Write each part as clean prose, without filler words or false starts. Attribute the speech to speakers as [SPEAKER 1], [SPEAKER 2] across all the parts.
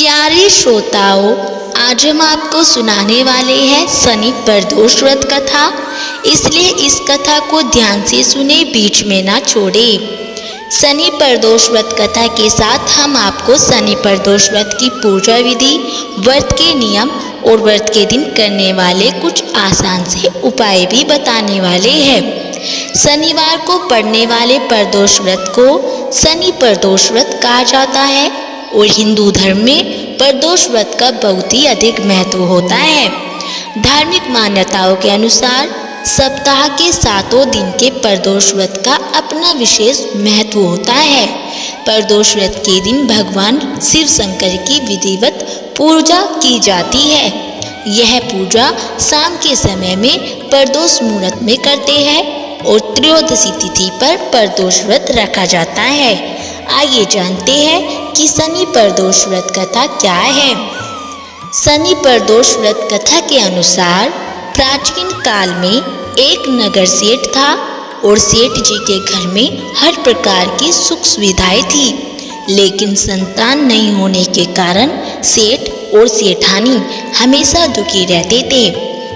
[SPEAKER 1] प्यारे श्रोताओं, आज हम आपको सुनाने वाले हैं शनि प्रदोष व्रत कथा। इसलिए इस कथा को ध्यान से सुने, बीच में ना छोड़े। शनि प्रदोष व्रत कथा के साथ हम आपको शनि प्रदोष व्रत की पूजा विधि, व्रत के नियम और व्रत के दिन करने वाले कुछ आसान से उपाय भी बताने वाले हैं। शनिवार को पड़ने वाले प्रदोष व्रत को शनि प्रदोष व्रत कहा जाता है और हिंदू धर्म में प्रदोष व्रत का बहुत ही अधिक महत्व होता है। धार्मिक मान्यताओं के अनुसार सप्ताह के 7 दिन के प्रदोष व्रत का अपना विशेष महत्व होता है। प्रदोष व्रत के दिन भगवान शिव शंकर की विधिवत पूजा की जाती है। यह पूजा शाम के समय में प्रदोष मुहूर्त में करते हैं और त्रयोदशी तिथि पर प्रदोष व्रत रखा जाता है। आइए जानते हैं कि शनि प्रदोष व्रत कथा क्या है। शनि प्रदोष व्रत कथा के अनुसार प्राचीन काल में एक नगर सेठ था और सेठ जी के घर में हर प्रकार की सुख सुविधाएं थी, लेकिन संतान नहीं होने के कारण सेठ और सेठानी हमेशा दुखी रहते थे।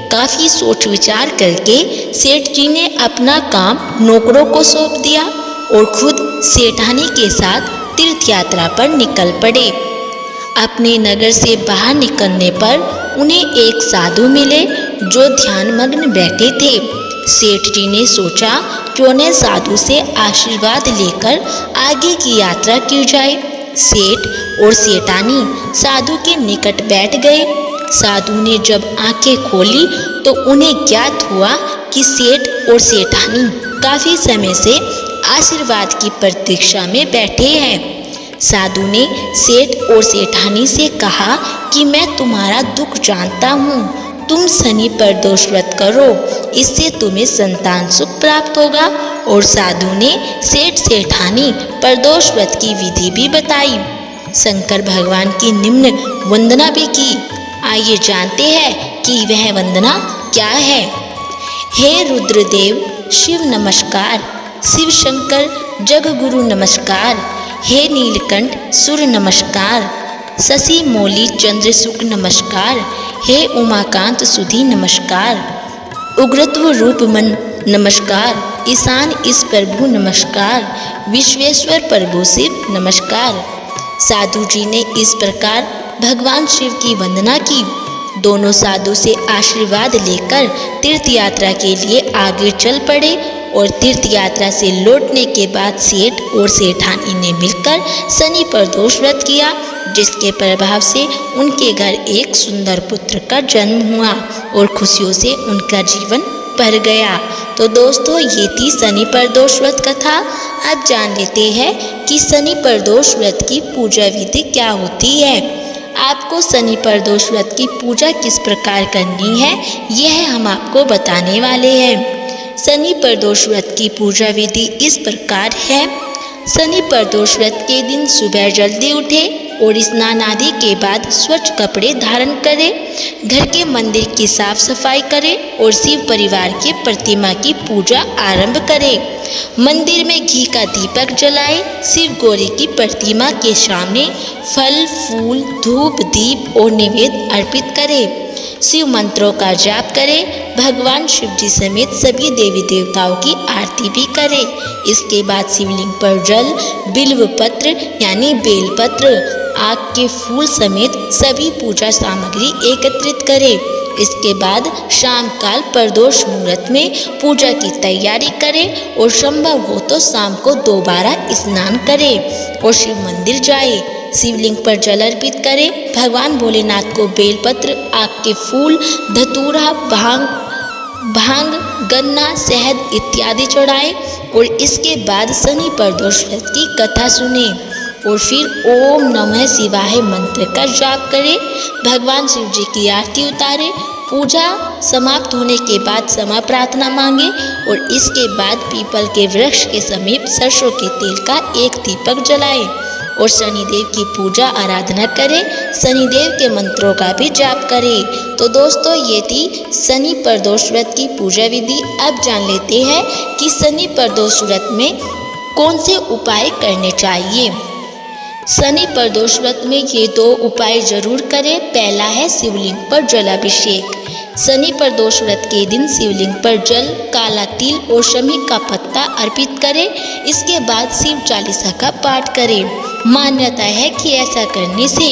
[SPEAKER 1] काफी सोच विचार करके सेठ जी ने अपना काम नौकरों को सौंप दिया और खुद सेठानी के साथ तीर्थ यात्रा पर निकल पड़े। अपने नगर से बाहर निकलने पर उन्हें एक साधु मिले जो ध्यान मग्न बैठे थे। सेठ जी ने सोचा क्यों न साधु से आशीर्वाद लेकर आगे की यात्रा की जाए। सेठ और सेठानी साधु के निकट बैठ गए। साधु ने जब आंखें खोली तो उन्हें ज्ञात हुआ कि सेठ और सेठानी काफी समय से आशीर्वाद की प्रतीक्षा में बैठे हैं। साधु ने सेठ और सेठानी से कहा कि मैं तुम्हारा दुख जानता हूँ, तुम शनि प्रदोष व्रत करो, इससे तुम्हें संतान सुख प्राप्त होगा। और साधु ने सेठ सेठानी प्रदोष व्रत की विधि भी बताई, शंकर भगवान की निम्न वंदना भी की। आइए जानते हैं कि वह वंदना क्या है। हे रुद्रदेव शिव नमस्कार, शिव शंकर जग गुरु नमस्कार, हे नीलकंठ सूर्य नमस्कार, शशि मौली चंद्र शुक्र नमस्कार, हे उमाकांत सुधी नमस्कार, उग्रत्व रूप मन नमस्कार, ईशान इस प्रभु नमस्कार, विश्वेश्वर प्रभु शिव नमस्कार। साधु जी ने इस प्रकार भगवान शिव की वंदना की। दोनों साधु से आशीर्वाद लेकर तीर्थ यात्रा के लिए आगे चल पड़े और तीर्थ यात्रा से लौटने के बाद सेठ और सेठानी ने मिलकर शनि प्रदोष व्रत किया, जिसके प्रभाव से उनके घर एक सुंदर पुत्र का जन्म हुआ और खुशियों से उनका जीवन भर गया। तो दोस्तों, ये थी शनि प्रदोष व्रत कथा। अब जान लेते हैं कि शनि प्रदोष व्रत की पूजा विधि क्या होती है। आपको शनि प्रदोष व्रत की पूजा किस प्रकार करनी है, यह हम आपको बताने वाले हैं। शनि प्रदोष व्रत की पूजा विधि इस प्रकार है। शनि प्रदोष व्रत के दिन सुबह जल्दी उठे और स्नान आदि के बाद स्वच्छ कपड़े धारण करें, घर के मंदिर की साफ सफाई करें और शिव परिवार के प्रतिमा की पूजा आरंभ करें। मंदिर में घी का दीपक जलाएं, शिव गौरी की प्रतिमा के सामने फल फूल धूप दीप और नैवेद्य अर्पित करें। शिव मंत्रों का जाप करें, भगवान शिव जी समेत सभी देवी देवताओं की आरती भी करें। इसके बाद शिवलिंग पर जल, बिल्व पत्र यानी बेलपत्र, आक के फूल समेत सभी पूजा सामग्री एकत्रित करें। इसके बाद शाम काल प्रदोष मुहूर्त में पूजा की तैयारी करें और संभव हो तो शाम को दोबारा स्नान करें और शिव मंदिर जाएं। शिवलिंग पर जल अर्पित करें, भगवान भोलेनाथ को बेलपत्र, आक के फूल, धतूरा, भांग, गन्ना, शहद इत्यादि चढ़ाएं और इसके बाद शनि प्रदोष व्रत की कथा सुने और फिर ओम नमः शिवाय मंत्र का जाप करें। भगवान शिव जी की आरती उतारें। पूजा समाप्त होने के बाद क्षमा प्रार्थना मांगे और इसके बाद पीपल के वृक्ष के समीप सरसों के तेल का एक दीपक जलाएं और शनिदेव की पूजा आराधना करें। शनिदेव के मंत्रों का भी जाप करें। तो दोस्तों, ये थी शनि प्रदोष व्रत की पूजा विधि। अब जान लेते हैं कि शनि प्रदोष व्रत में कौन से उपाय करने चाहिए। शनि प्रदोष व्रत में ये 2 उपाय जरूर करें। पहला है शिवलिंग पर जलाभिषेक। शनि प्रदोष व्रत के दिन शिवलिंग पर जल, काला तिल और शमी का पत्ता अर्पित करें। इसके बाद शिव चालीसा का पाठ करें। मान्यता है कि ऐसा करने से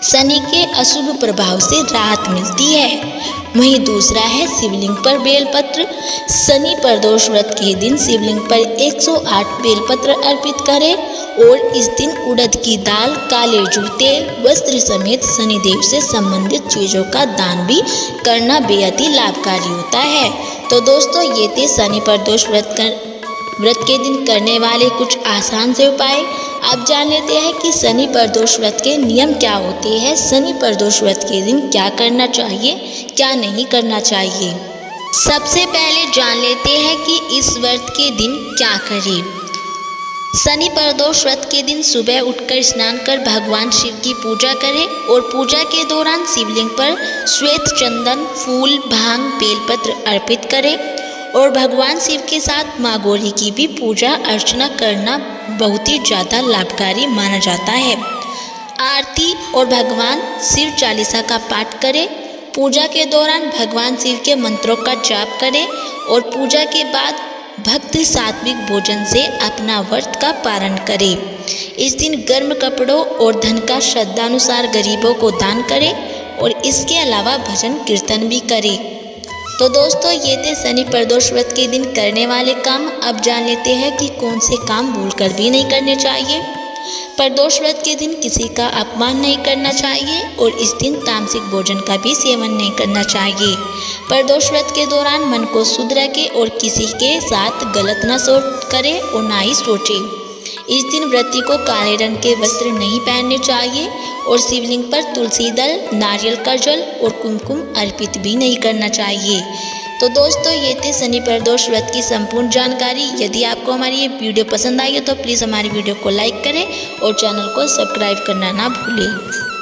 [SPEAKER 1] शनि के अशुभ प्रभाव से राहत मिलती है। वहीं दूसरा है शिवलिंग पर बेलपत्र। शनि प्रदोष व्रत के दिन शिवलिंग पर 108 बेलपत्र अर्पित करें और इस दिन उड़द की दाल, काले जूते, वस्त्र समेत शनिदेव से संबंधित चीज़ों का दान भी करना बेहद ही लाभकारी होता है। तो दोस्तों, ये थे शनि प्रदोष व्रत के दिन करने वाले कुछ आसान से उपाय। अब जान लेते हैं कि शनि प्रदोष व्रत के नियम क्या होते हैं। शनि प्रदोष व्रत के दिन क्या करना चाहिए, क्या नहीं करना चाहिए। सबसे पहले जान लेते हैं कि इस व्रत के दिन क्या करें। शनि प्रदोष व्रत के दिन सुबह उठकर स्नान कर भगवान शिव की पूजा करें और पूजा के दौरान शिवलिंग पर श्वेत चंदन, फूल, भांग, बेलपत्र अर्पित करें और भगवान शिव के साथ माँ गौरी की भी पूजा अर्चना करना बहुत ही ज़्यादा लाभकारी माना जाता है। आरती और भगवान शिव चालीसा का पाठ करें। पूजा के दौरान भगवान शिव के मंत्रों का जाप करें और पूजा के बाद भक्ति सात्विक भोजन से अपना व्रत का पालन करें। इस दिन गर्म कपड़ों और धन का श्रद्धानुसार गरीबों को दान करें और इसके अलावा भजन कीर्तन भी करें। तो दोस्तों, ये थे शनि प्रदोष व्रत के दिन करने वाले काम। अब जान लेते हैं कि कौन से काम भूलकर भी नहीं करने चाहिए। प्रदोष व्रत के दिन किसी का अपमान नहीं करना चाहिए और इस दिन तामसिक भोजन का भी सेवन नहीं करना चाहिए। प्रदोष व्रत के दौरान मन को शुद्ध रखें और किसी के साथ गलत न करें और ना ही सोचें। इस दिन व्रती को काले रंग के वस्त्र नहीं पहनने चाहिए और शिवलिंग पर तुलसी दल, नारियल का जल और कुमकुम अर्पित भी नहीं करना चाहिए। तो दोस्तों, ये थे शनि प्रदोष व्रत की संपूर्ण जानकारी। यदि आपको हमारी ये वीडियो पसंद आई है तो प्लीज़ हमारी वीडियो को लाइक करें और चैनल को सब्सक्राइब करना ना भूलें।